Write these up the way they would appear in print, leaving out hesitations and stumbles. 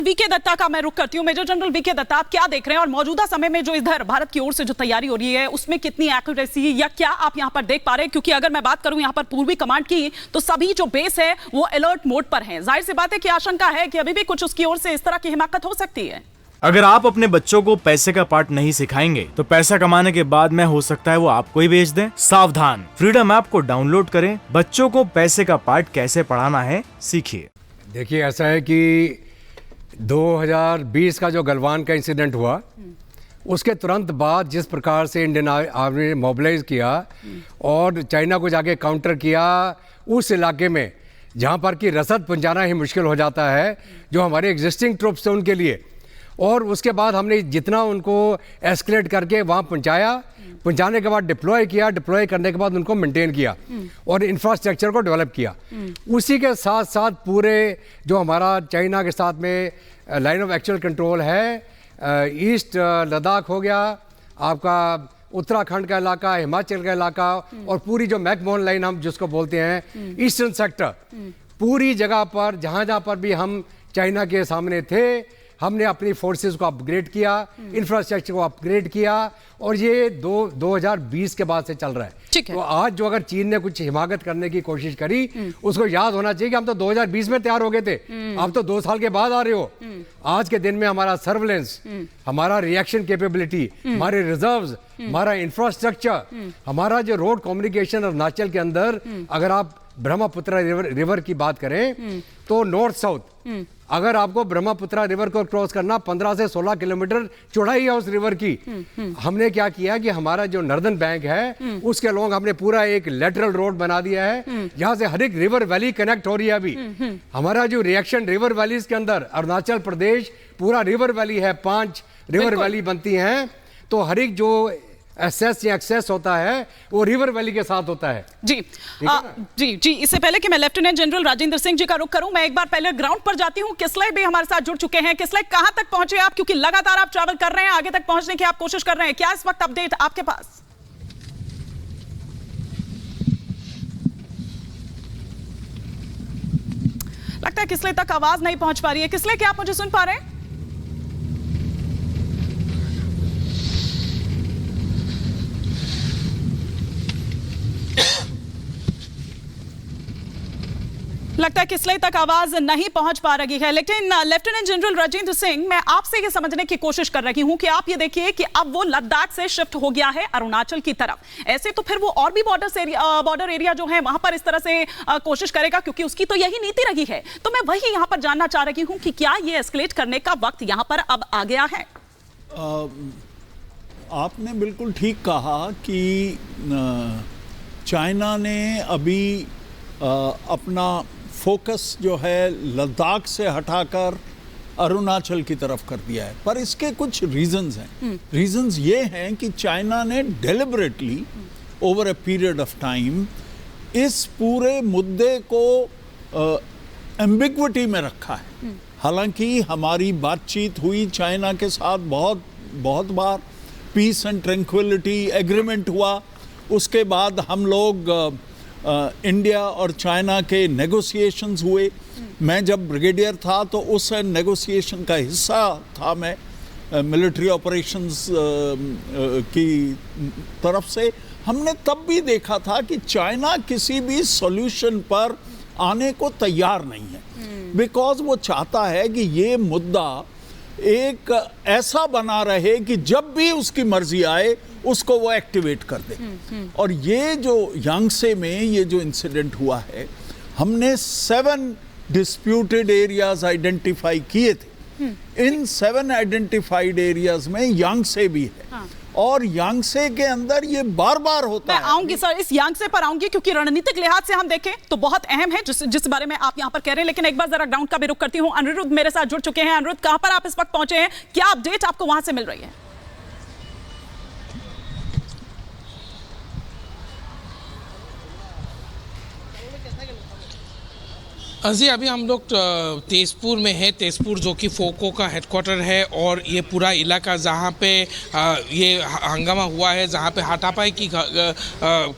VK Dutta का मैं रुख करती हूं। मेजर जनरल वीके दत्ता, आप क्या देख रहे हैं और मौजूदा समय में जो इधर भारत की ओर से जो तैयारी हो रही है उसमें कितनी एक्यूरेसी या क्या आप यहां पर देख पा रहे हैं? क्योंकि अगर मैं बात करूं यहां पर पूर्वी कमांड की तो सभी जो बेस है वो अलर्ट मोड पर हैं। जाहिर सी बात है कि आशंका है कि अभी भी कुछ उसकी ओर से इस तरह की हिमाकत हो सकती है। अगर आप अपने बच्चों को पैसे का पार्ट नहीं सिखाएंगे तो पैसा कमाने के बाद में हो सकता है वो आपको ही बेच दें। सावधान, फ्रीडम ऐप को डाउनलोड करें, बच्चों को पैसे का पार्ट कैसे पढ़ाना है सीखिए। देखिए, ऐसा है कि 2020 का जो गलवान का इंसिडेंट हुआ उसके तुरंत बाद जिस प्रकार से इंडियन आर्मी ने मोबिलाइज किया और चाइना को जाके काउंटर किया उस इलाके में जहाँ पर कि रसद पहुँचाना ही मुश्किल हो जाता है जो हमारे एग्जिस्टिंग ट्रुप्स थे उनके लिए, और उसके बाद हमने जितना उनको एस्केलेट करके वहाँ पहुँचाने के बाद डिप्लॉय किया, डिप्लॉय करने के बाद उनको मेंटेन किया और इंफ्रास्ट्रक्चर को डेवलप किया। उसी के साथ साथ पूरे जो हमारा चाइना के साथ में लाइन ऑफ एक्चुअल कंट्रोल है, ईस्ट लद्दाख हो गया, आपका उत्तराखंड का इलाका, हिमाचल का इलाका और पूरी जो मैकमोहन लाइन हम जिसको बोलते हैं ईस्टर्न सेक्टर, पूरी जगह पर जहाँ पर भी हम चाइना के सामने थे हमने अपनी फोर्सेस को अपग्रेड किया, इंफ्रास्ट्रक्चर को अपग्रेड किया और ये 2020 के बाद से चल रहा है। तो आज जो अगर चीन ने कुछ हिमाकत करने की कोशिश करी उसको याद होना चाहिए कि हम तो 2020 में तैयार हो गए थे, आप तो 2 साल के बाद आ रहे हो। आज के दिन में हमारा सर्वेलेंस, हमारा रिएक्शन कैपेबिलिटी, हमारे रिजर्व्स, हमारा इंफ्रास्ट्रक्चर, हमारा जो रोड कम्युनिकेशन अरुणाचल के अंदर, अगर आप ब्रह्मपुत्र रिवर की बात करें तो नॉर्थ साउथ अगर आपको ब्रह्मपुत्र रिवर को क्रॉस करना 15 से 16 किलोमीटर चौड़ाई है उस रिवर की। हमने क्या किया कि हमारा जो नॉर्दर्न बैंक है उसके अलोंग हमने पूरा एक लेटरल रोड बना दिया है जहां से हर एक रिवर वैली कनेक्ट हो रही है। अभी हमारा जो रिएक्शन रिवर वैलीज के अंदर अरुणाचल प्रदेश पूरा रिवर वैली है, 5 रिवर वैली बनती हैं, तो हर एक जो एक्सेस होता है वो रिवर वैली के साथ होता है। जी, इससे पहले कि मैं लेफ्टिनेंट जनरल राजेंद्र सिंह जी का रुख करूं, मैं एक बार पहले ग्राउंड पर जाती हूं। किसले भी हमारे साथ जुड़ चुके हैं। किसले, कहां तक पहुंचे आप? क्योंकि लगातार आप ट्रैवल कर रहे हैं, आगे तक पहुंचने की आप कोशिश कर रहे हैं, क्या इस वक्त अपडेट आपके पास? लगता है किसले तक आवाज नहीं पहुंच पा रही है। किसले, क्या आप मुझे सुन पा रहे हैं? लगता है किसले तक आवाज नहीं पहुंच पा रही है। लेकिन लेफ्टिनेंट जनरल राजेंद्र सिंह, मैं आपसे ये समझने की कोशिश कर रही हूं कि आप ये देखिए कि अब वो लद्दाख से शिफ्ट हो गया है अरुणाचल की तरफ। ऐसे तो फिर वो और भी बॉर्डर एरिया जो है वहां पर इस तरह से कोशिश करेगा, क्योंकि उसकी तो यही नीति रही है। तो मैं वही यहां पर जानना चाह रही हूं कि क्या ये एस्केलेट करने का वक्त यहां पर अब आ गया है? आपने बिल्कुल ठीक कहा कि चाइना ने अभी अपना फोकस जो है लद्दाख से हटाकर अरुणाचल की तरफ कर दिया है, पर इसके कुछ रीजंस हैं। रीजंस ये हैं कि चाइना ने deliberately over a period of time इस पूरे मुद्दे को एम्बिग्विटी में रखा है। हालांकि हमारी बातचीत हुई चाइना के साथ बहुत बार, पीस एंड ट्रैंक्विलिटी एग्रीमेंट हुआ, उसके बाद हम लोग इंडिया और चाइना के नेगोशिएशंस हुए। मैं जब ब्रिगेडियर था तो उस नेगोशिएशन का हिस्सा था मैं, मिलिट्री ऑपरेशंस की तरफ से। हमने तब भी देखा था कि चाइना किसी भी सॉल्यूशन पर आने को तैयार नहीं है, बिकॉज वो चाहता है कि ये मुद्दा एक ऐसा बना रहे कि जब भी उसकी मर्जी आए उसको वो एक्टिवेट कर दे। और ये जो यांगसे में ये जो इंसिडेंट हुआ है, हमने 7 डिस्प्यूटेड एरियाज आइडेंटिफाई किए थे। इन 7 आइडेंटिफाइड एरियाज में यांगसे भी है। और यांगसे के अंदर ये बार बार होता है। मैं आऊंगी सर, इस यांगसे पर आऊंगी, क्योंकि रणनीतिक लिहाज से हम देखें तो बहुत अहम है जिस बारे में आप यहां पर कह रहे हैं। लेकिन एक बार जरा ग्राउंड का भी रुख करती हूं। अनिरुद्ध मेरे साथ जुड़ चुके हैं। अनिरुद्ध, कहां पर आप इस वक्त पहुंचे हैं? क्या अपडेट आपको वहां से मिल रही है? जी अभी हम लोग तेजपुर में है। तेजपुर जो कि फोको का हेडक्वार्टर है और ये पूरा इलाका जहाँ पे ये हंगामा हुआ है, जहाँ पे हाथापाई की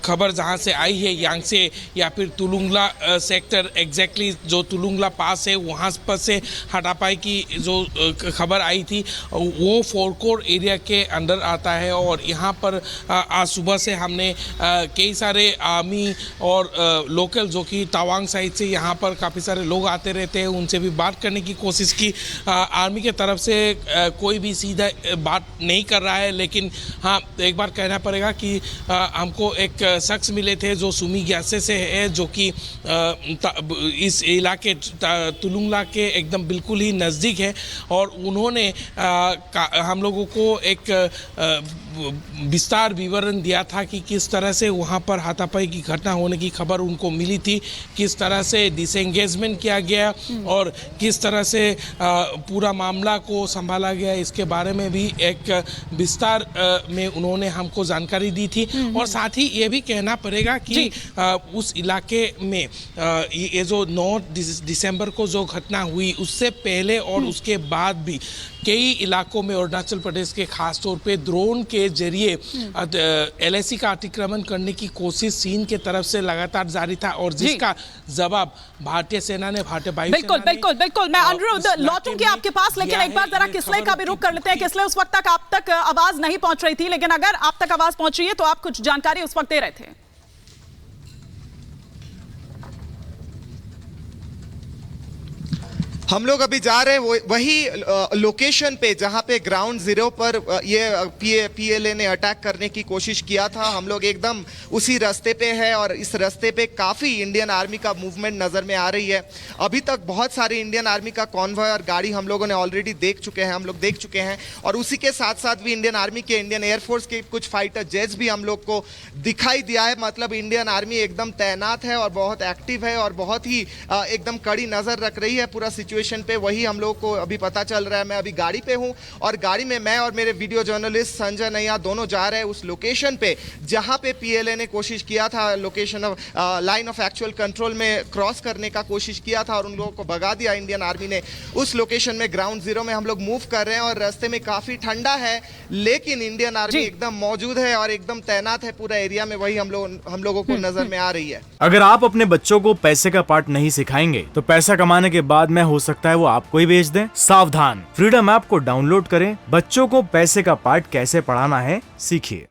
खबर जहाँ से आई है, यांगसे या फिर तुलुंगला सेक्टर एग्जैक्टली जो तुलुंगला पास है वहाँ पर से हाथापाई की जो खबर आई थी वो फोरकोर एरिया के अंदर आता है। और यहाँ पर आज सुबह से हमने कई सारे आर्मी और लोकल जो कि तवांग साइड से यहाँ पर काफ़ी सारे लोग आते रहते हैं, उनसे भी बात करने की कोशिश की। आर्मी के तरफ से कोई भी सीधा बात नहीं कर रहा है, लेकिन हाँ एक बार कहना पड़ेगा कि हमको एक शख्स मिले थे जो सुमी ग्यासे से है, जो कि इस इलाके तुलुंगला के एकदम बिल्कुल ही नज़दीक है। और उन्होंने हम लोगों को एक विस्तार विवरण दिया था कि किस तरह से वहाँ पर हाथापाई की घटना होने की खबर उनको मिली थी, किस तरह से डिसएंगेजमेंट किया गया और किस तरह से पूरा मामला को संभाला गया, इसके बारे में भी एक विस्तार में उन्होंने हमको जानकारी दी थी। और साथ ही ये भी कहना पड़ेगा कि उस इलाके में ये जो 9 दिसंबर को जो घटना हुई उससे पहले और उसके बाद भी कई इलाकों में अरुणाचल प्रदेश के खास तौर पे ड्रोन के जरिए LAC का अतिक्रमण करने की कोशिश चीन के तरफ से लगातार जारी था और जिसका जवाब भारतीय सेना ने, भारतीय वायुसेना ने बिल्कुल मैं अनुरोध लौटूंगी आपके पास, लेकिन एक बार जरा किसले का भी रुख कर लेते हैं। किसले उस वक्त तक आप तक आवाज नहीं पहुंच रही थी, लेकिन अगर आप तक आवाज पहुंच रही है तो आप कुछ जानकारी उस वक्त दे रहे थे। हम लोग अभी जा रहे हैं वही लोकेशन पे जहां पे ग्राउंड जीरो पर ये PLA ने अटैक करने की कोशिश किया था। हम लोग एकदम उसी रास्ते पे है और इस रास्ते पे काफ़ी इंडियन आर्मी का मूवमेंट नज़र में आ रही है। अभी तक बहुत सारी इंडियन आर्मी का कॉन्वॉय और गाड़ी हम लोगों ने ऑलरेडी देख चुके हैं और उसी के साथ साथ भी इंडियन आर्मी के, इंडियन एयरफोर्स के कुछ फाइटर जेट्स भी हम लोग को दिखाई दिया है। मतलब इंडियन आर्मी एकदम तैनात है और बहुत एक्टिव है और बहुत ही एकदम कड़ी नज़र रख रही है पूरा सिचुएशन पे। वही हम लोग को अभी पता चल रहा है। मैं अभी गाड़ी पे हूं और गाड़ी में मैं और मेरे वीडियो जर्नलिस्ट संजय नैया दोनों जा रहे हैं उस लोकेशन पे जहां पे PLA ने कोशिश किया था location of line of actual control में क्रॉस करने का कोशिश किया था और उन लोगों को भगा दिया इंडियन आर्मी ने। उस लोकेशन में ग्राउंड जीरो में हम लोग मूव कर रहे हैं और रास्ते में काफी ठंडा है, लेकिन इंडियन आर्मी एकदम मौजूद है और एकदम तैनात है पूरा एरिया में। वही हम लोगों को नजर में आ रही है। अगर आप अपने बच्चों को पैसे का पार्ट नहीं सिखाएंगे तो पैसा कमाने के बाद में हो सकता है वो आपको ही बेच दें। सावधान, फ्रीडम ऐप को डाउनलोड करें, बच्चों को पैसे का पार्ट कैसे पढ़ाना है सीखिए।